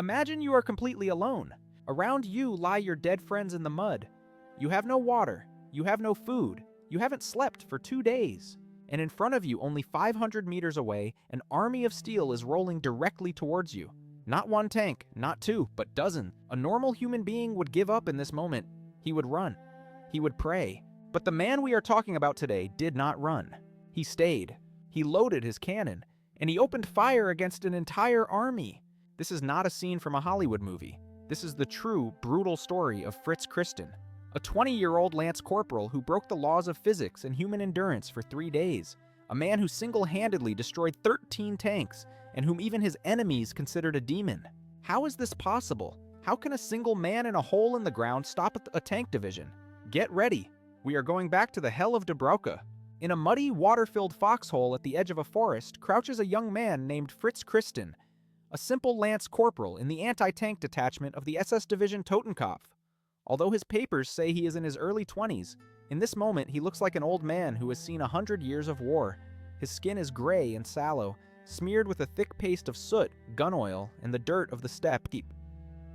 Imagine you are completely alone. Around you lie your dead friends in the mud. You have no water, you have no food, you haven't slept for 2 days. And in front of you, only 500 meters away, an army of steel is rolling directly towards you. Not one tank, not two, but dozen. A normal human being would give up in this moment. He would run. He would pray. But the man we are talking about today did not run. He stayed. He loaded his cannon, and he opened fire against an entire army. This is not a scene from a Hollywood movie. This is the true, brutal story of Fritz Christen, a 20-year-old Lance Corporal who broke the laws of physics and human endurance for 3 days, a man who single-handedly destroyed 13 tanks, and whom even his enemies considered a demon. How is this possible? How can a single man in a hole in the ground stop a tank division? Get ready. We are going back to the Hell of Dubrowka. In a muddy, water-filled foxhole at the edge of a forest crouches a young man named Fritz Christen, a simple Lance Corporal in the anti-tank detachment of the SS Division Totenkopf. Although his papers say he is in his early 20s, in this moment he looks like an old man who has seen 100 years of war. His skin is gray and sallow, smeared with a thick paste of soot, gun oil, and the dirt of the steppe.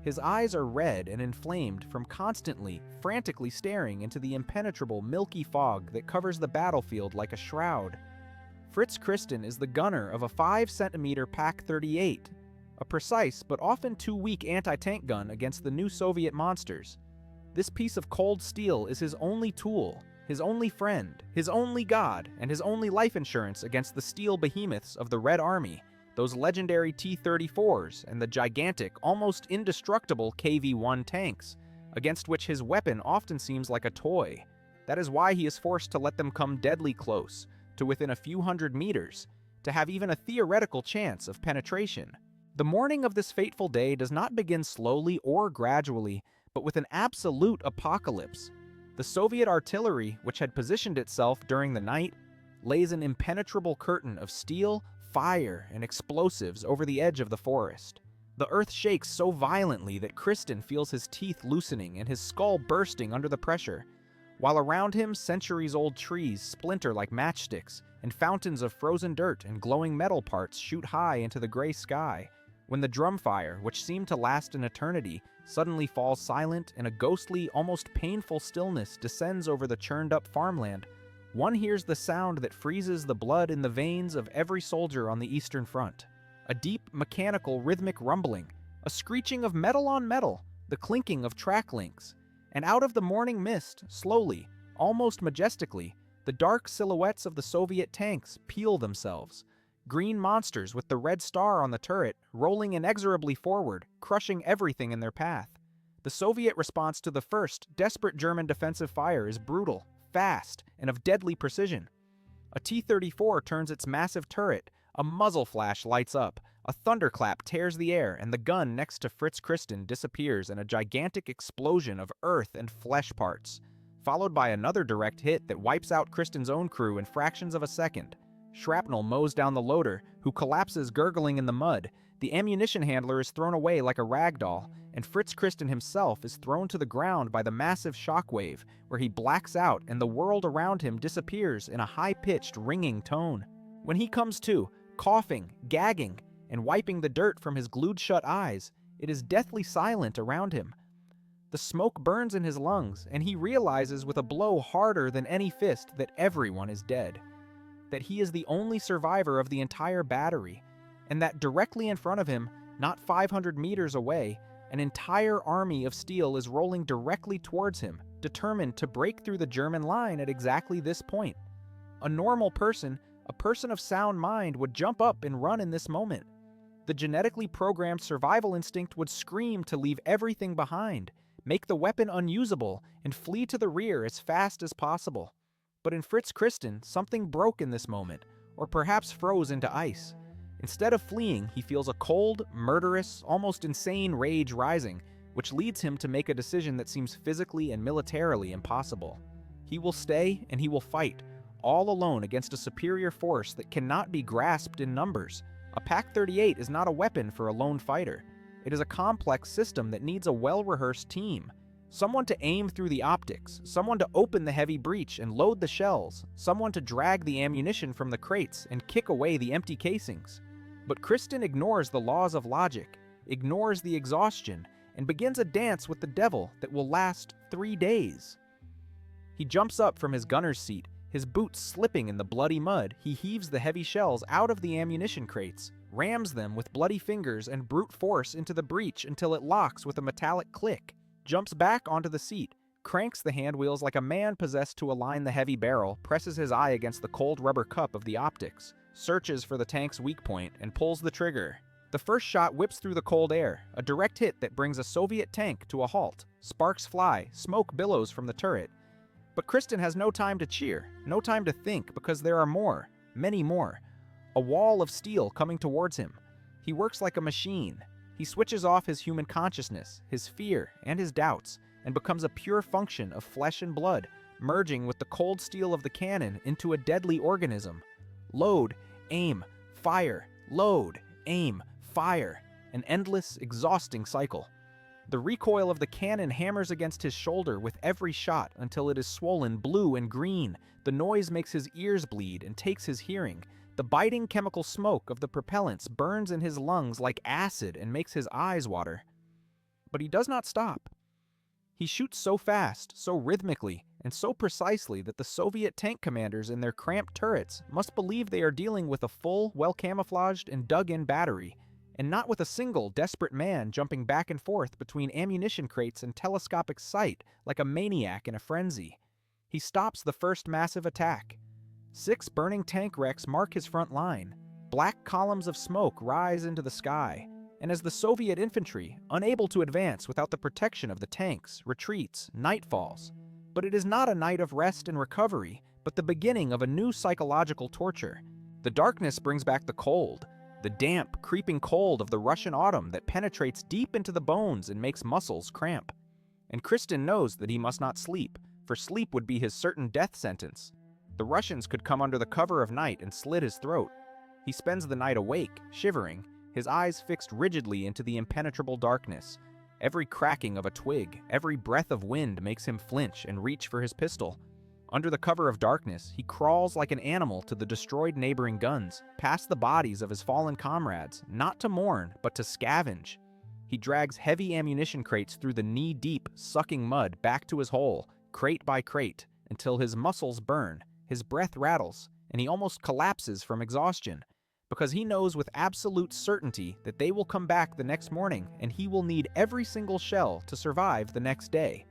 His eyes are red and inflamed from constantly, frantically staring into the impenetrable milky fog that covers the battlefield like a shroud. Fritz Christen is the gunner of a 5-centimeter Pak-38, a precise but often too weak anti-tank gun against the new Soviet monsters. This piece of cold steel is his only tool, his only friend, his only god, and his only life insurance against the steel behemoths of the Red Army, those legendary T-34s and the gigantic, almost indestructible KV-1 tanks, against which his weapon often seems like a toy. That is why he is forced to let them come deadly close, to within a few hundred meters, to have even a theoretical chance of penetration. The morning of this fateful day does not begin slowly or gradually, but with an absolute apocalypse. The Soviet artillery, which had positioned itself during the night, lays an impenetrable curtain of steel, fire, and explosives over the edge of the forest. The earth shakes so violently that Christen feels his teeth loosening and his skull bursting under the pressure, while around him centuries-old trees splinter like matchsticks, and fountains of frozen dirt and glowing metal parts shoot high into the gray sky. When the drum fire, which seemed to last an eternity, suddenly falls silent and a ghostly, almost painful stillness descends over the churned-up farmland, one hears the sound that freezes the blood in the veins of every soldier on the Eastern Front. A deep, mechanical, rhythmic rumbling, a screeching of metal on metal, the clinking of track links. And out of the morning mist, slowly, almost majestically, the dark silhouettes of the Soviet tanks peel themselves. Green monsters with the red star on the turret, rolling inexorably forward, crushing everything in their path. The Soviet response to the first, desperate German defensive fire is brutal, fast, and of deadly precision. A T-34 turns its massive turret, a muzzle flash lights up, a thunderclap tears the air, and the gun next to Fritz Christen disappears in a gigantic explosion of earth and flesh parts, followed by another direct hit that wipes out Christen's own crew in fractions of a second. Shrapnel mows down the loader, who collapses gurgling in the mud. The ammunition handler is thrown away like a rag doll, and Fritz Christen himself is thrown to the ground by the massive shockwave, where he blacks out and the world around him disappears in a high-pitched, ringing tone. When he comes to, coughing, gagging, and wiping the dirt from his glued-shut eyes, it is deathly silent around him. The smoke burns in his lungs, and he realizes with a blow harder than any fist that everyone is dead. That he is the only survivor of the entire battery, and that directly in front of him, not 500 meters away, an entire army of steel is rolling directly towards him, determined to break through the German line at exactly this point. A normal person, a person of sound mind, would jump up and run in this moment. The genetically programmed survival instinct would scream to leave everything behind, make the weapon unusable, and flee to the rear as fast as possible. But in Fritz Christen, something broke in this moment, or perhaps froze into ice. Instead of fleeing, he feels a cold, murderous, almost insane rage rising, which leads him to make a decision that seems physically and militarily impossible. He will stay and he will fight, all alone against a superior force that cannot be grasped in numbers. A Pak-38 is not a weapon for a lone fighter. It is a complex system that needs a well-rehearsed team. Someone to aim through the optics, someone to open the heavy breech and load the shells, someone to drag the ammunition from the crates and kick away the empty casings. But Christen ignores the laws of logic. ignores the exhaustion, and begins a dance with the devil that will last 3 days. He jumps up from his gunner's seat, his boots slipping in the bloody mud. He heaves the heavy shells out of the ammunition crates, rams them with bloody fingers and brute force into the breech until it locks with a metallic click, jumps back onto the seat, cranks the handwheels like a man possessed to align the heavy barrel, presses his eye against the cold rubber cup of the optics, searches for the tank's weak point, and pulls the trigger. The first shot whips through the cold air, a direct hit that brings a Soviet tank to a halt. Sparks fly, smoke billows from the turret. But Christen has no time to cheer, no time to think, because there are more, many more. A wall of steel coming towards him. He works like a machine. He switches off his human consciousness, his fear, and his doubts, and becomes a pure function of flesh and blood, merging with the cold steel of the cannon into a deadly organism. Load, aim, fire, load, aim, fire. An endless, exhausting cycle. The recoil of the cannon hammers against his shoulder with every shot until it is swollen blue and green. The noise makes his ears bleed and takes his hearing. The biting chemical smoke of the propellants burns in his lungs like acid and makes his eyes water. But he does not stop. He shoots so fast, so rhythmically, and so precisely that the Soviet tank commanders in their cramped turrets must believe they are dealing with a full, well-camouflaged and dug-in battery, and not with a single desperate man jumping back and forth between ammunition crates and telescopic sight like a maniac in a frenzy. He stops the first massive attack. 6 burning tank wrecks mark his front line. Black columns of smoke rise into the sky, and as the Soviet infantry, unable to advance without the protection of the tanks, retreats, night falls. But it is not a night of rest and recovery, but the beginning of a new psychological torture. The darkness brings back the cold, the damp, creeping cold of the Russian autumn that penetrates deep into the bones and makes muscles cramp. And Christen knows that he must not sleep, for sleep would be his certain death sentence. The Russians could come under the cover of night and slit his throat. He spends the night awake, shivering, his eyes fixed rigidly into the impenetrable darkness. Every cracking of a twig, every breath of wind makes him flinch and reach for his pistol. Under the cover of darkness, he crawls like an animal to the destroyed neighboring guns, past the bodies of his fallen comrades, not to mourn, but to scavenge. He drags heavy ammunition crates through the knee-deep, sucking mud back to his hole, crate by crate, until his muscles burn, his breath rattles, and he almost collapses from exhaustion, because he knows with absolute certainty that they will come back the next morning and he will need every single shell to survive the next day.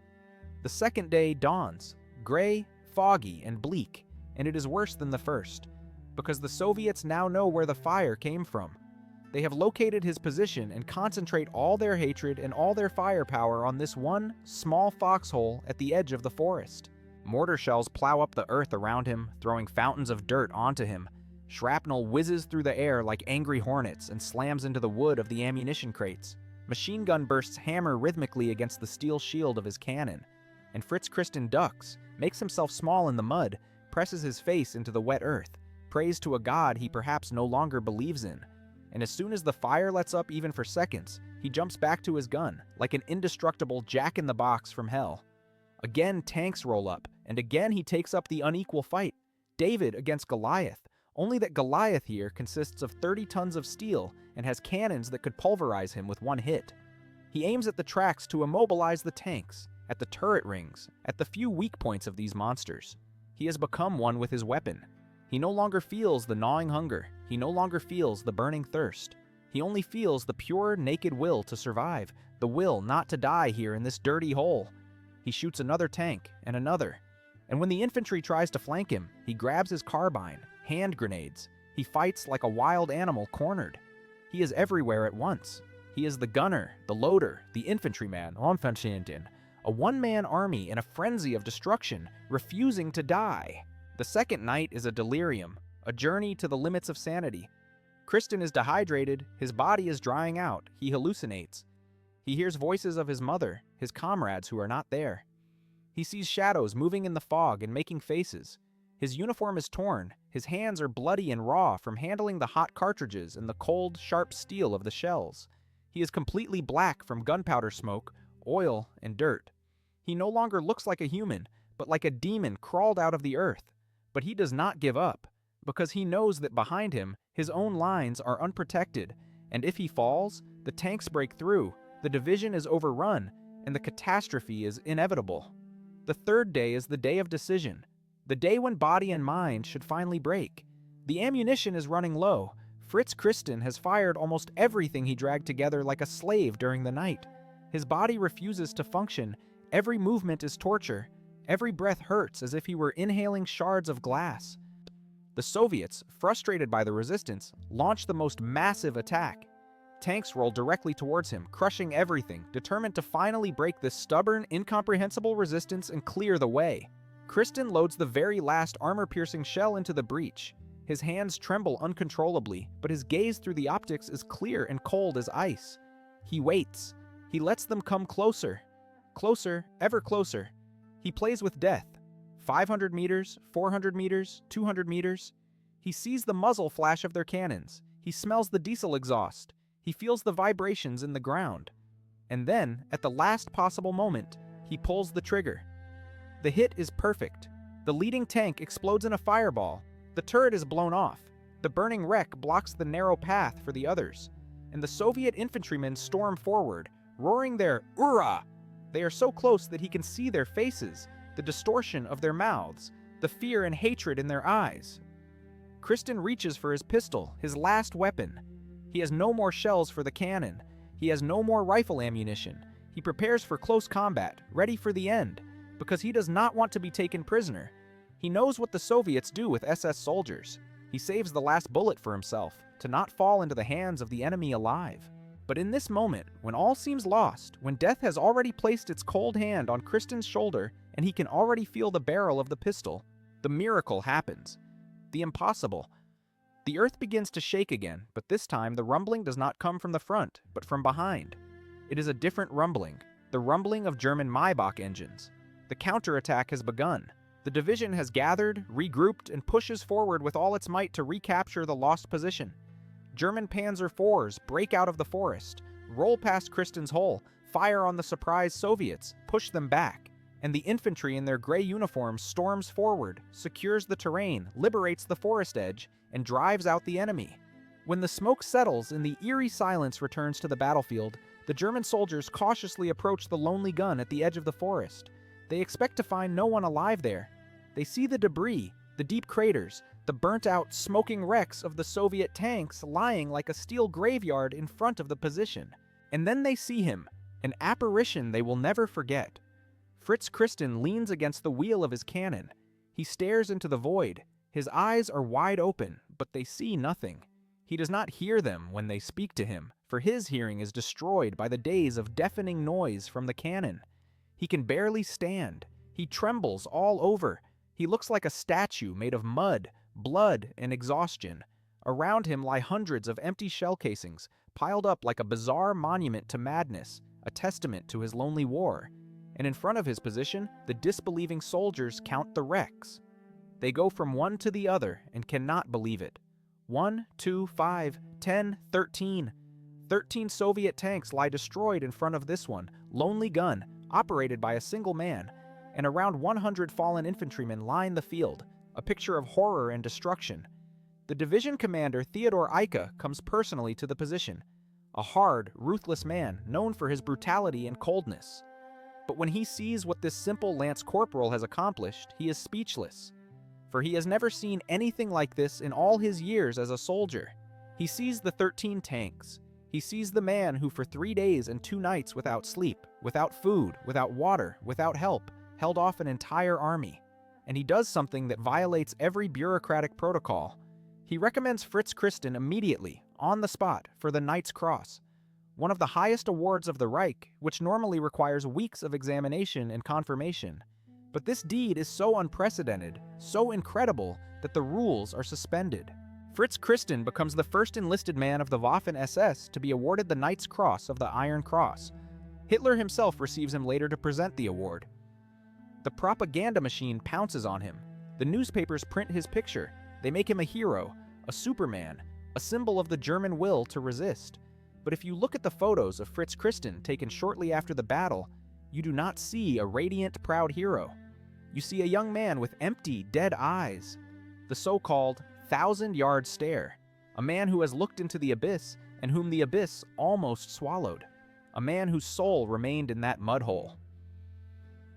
The second day dawns, gray, foggy, and bleak, and it is worse than the first, because the Soviets now know where the fire came from. They have located his position and concentrate all their hatred and all their firepower on this one small foxhole at the edge of the forest. Mortar shells plow up the earth around him, throwing fountains of dirt onto him. Shrapnel whizzes through the air like angry hornets and slams into the wood of the ammunition crates. Machine gun bursts hammer rhythmically against the steel shield of his cannon. And Fritz Christen ducks, makes himself small in the mud, presses his face into the wet earth, prays to a god he perhaps no longer believes in. And as soon as the fire lets up even for seconds, he jumps back to his gun, like an indestructible jack-in-the-box from hell. Again tanks roll up, and again he takes up the unequal fight. David against Goliath, only that Goliath here consists of 30 tons of steel and has cannons that could pulverize him with one hit. He aims at the tracks to immobilize the tanks, at the turret rings, at the few weak points of these monsters. He has become one with his weapon. He no longer feels the gnawing hunger. He no longer feels the burning thirst. He only feels the pure, naked will to survive, the will not to die here in this dirty hole. He shoots another tank, and another. And when the infantry tries to flank him, he grabs his carbine, hand grenades. He fights like a wild animal cornered. He is everywhere at once. He is the gunner, the loader, the infantryman, a one-man army in a frenzy of destruction, refusing to die. The second night is a delirium, a journey to the limits of sanity. Christen is dehydrated, his body is drying out, he hallucinates. He hears voices of his mother, his comrades who are not there. He sees shadows moving in the fog and making faces. His uniform is torn, his hands are bloody and raw from handling the hot cartridges and the cold, sharp steel of the shells. He is completely black from gunpowder smoke, oil, and dirt. He no longer looks like a human, but like a demon crawled out of the earth. But he does not give up, because he knows that behind him, his own lines are unprotected, and if he falls, The tanks break through, the division is overrun, and the catastrophe is inevitable. The third day is the day of decision, the day when body and mind should finally break. The ammunition is running low. Fritz Christen has fired almost everything he dragged together like a slave during the night. His body refuses to function. Every movement is torture. Every breath hurts as if he were inhaling shards of glass. The Soviets, frustrated by the resistance, launch the most massive attack. Tanks roll directly towards him, crushing everything, determined to finally break this stubborn, incomprehensible resistance and clear the way. Christen loads the very last armor-piercing shell into the breach. His hands tremble uncontrollably, but his gaze through the optics is clear and cold as ice. He waits. He lets them come closer. Closer, ever closer. He plays with death. 500 meters, 400 meters, 200 meters. He sees the muzzle flash of their cannons. He smells the diesel exhaust. He feels the vibrations in the ground. And then, at the last possible moment, he pulls the trigger. The hit is perfect. The leading tank explodes in a fireball. The turret is blown off. The burning wreck blocks the narrow path for the others. And the Soviet infantrymen storm forward, roaring their "Ura!" They are so close that he can see their faces, the distortion of their mouths, the fear and hatred in their eyes. Christen reaches for his pistol, his last weapon. He has no more shells for the cannon. He has no more rifle ammunition. He prepares for close combat, ready for the end, because he does not want to be taken prisoner. He knows what the Soviets do with SS soldiers. He saves the last bullet for himself, to not fall into the hands of the enemy alive. But in this moment, when all seems lost, when death has already placed its cold hand on Christen's shoulder and he can already feel the barrel of the pistol, the miracle happens. The impossible. The earth begins to shake again, but this time the rumbling does not come from the front, but from behind. It is a different rumbling, the rumbling of German Maybach engines. The counterattack has begun. The division has gathered, regrouped, and pushes forward with all its might to recapture the lost position. German Panzer IVs break out of the forest, roll past Christen's hole, fire on the surprised Soviets, push them back, and the infantry in their gray uniforms storms forward, secures the terrain, liberates the forest edge, and drives out the enemy. When the smoke settles and the eerie silence returns to the battlefield, the German soldiers cautiously approach the lonely gun at the edge of the forest. They expect to find no one alive there. They see the debris, the deep craters, the burnt-out, smoking wrecks of the Soviet tanks lying like a steel graveyard in front of the position. And then they see him, an apparition they will never forget. Fritz Christen leans against the wheel of his cannon. He stares into the void. His eyes are wide open, but they see nothing. He does not hear them when they speak to him, for his hearing is destroyed by the days of deafening noise from the cannon. He can barely stand. He trembles all over. He looks like a statue made of mud, blood, and exhaustion. Around him lie hundreds of empty shell casings, piled up like a bizarre monument to madness, a testament to his lonely war. And in front of his position, the disbelieving soldiers count the wrecks. They go from one to the other and cannot believe it. 1, 2, 5, 10, 13. 13 Soviet tanks lie destroyed in front of this one, lonely gun, operated by a single man, and around 100 fallen infantrymen line the field, a picture of horror and destruction. The division commander Theodor Eicke comes personally to the position, a hard, ruthless man known for his brutality and coldness. But when he sees what this simple Lance Corporal has accomplished, he is speechless, for he has never seen anything like this in all his years as a soldier. He sees the 13 tanks. He sees the man who for 3 days and 2 nights without sleep, without food, without water, without help, held off an entire army. And he does something that violates every bureaucratic protocol. He recommends Fritz Christen immediately, on the spot, for the Knight's Cross, one of the highest awards of the Reich, which normally requires weeks of examination and confirmation. But this deed is so unprecedented, so incredible, that the rules are suspended. Fritz Christen becomes the first enlisted man of the Waffen-SS to be awarded the Knight's Cross of the Iron Cross. Hitler himself receives him later to present the award. The propaganda machine pounces on him. The newspapers print his picture. They make him a hero, a Superman, a symbol of the German will to resist. But if you look at the photos of Fritz Christen taken shortly after the battle, you do not see a radiant, proud hero. You see a young man with empty, dead eyes, the so-called 1,000-yard stare, a man who has looked into the abyss and whom the abyss almost swallowed. A man whose soul remained in that mud hole.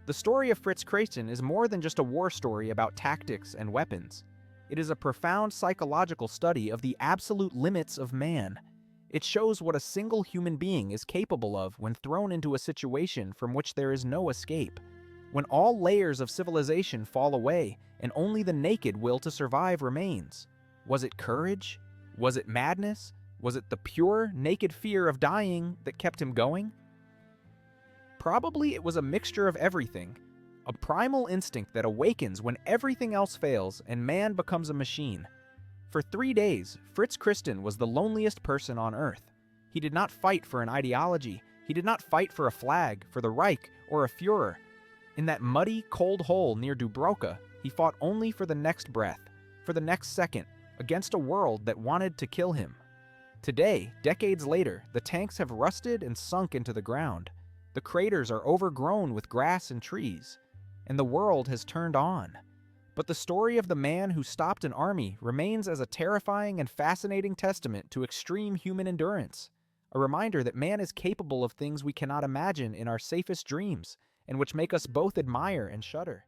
The story of Fritz Christen is more than just a war story about tactics and weapons. It is a profound psychological study of the absolute limits of man. It shows what a single human being is capable of when thrown into a situation from which there is no escape. When all layers of civilization fall away and only the naked will to survive remains. Was it courage? Was it madness? Was it the pure, naked fear of dying that kept him going? Probably it was a mixture of everything. A primal instinct that awakens when everything else fails and man becomes a machine. For 3 days, Fritz Christen was the loneliest person on Earth. He did not fight for an ideology. He did not fight for a flag, for the Reich, or a Führer. In that muddy, cold hole near Dubrowka, he fought only for the next breath, for the next second, against a world that wanted to kill him. Today, decades later, the tanks have rusted and sunk into the ground. The craters are overgrown with grass and trees, and the world has turned on. But the story of the man who stopped an army remains as a terrifying and fascinating testament to extreme human endurance, a reminder that man is capable of things we cannot imagine in our safest dreams, and which make us both admire and shudder.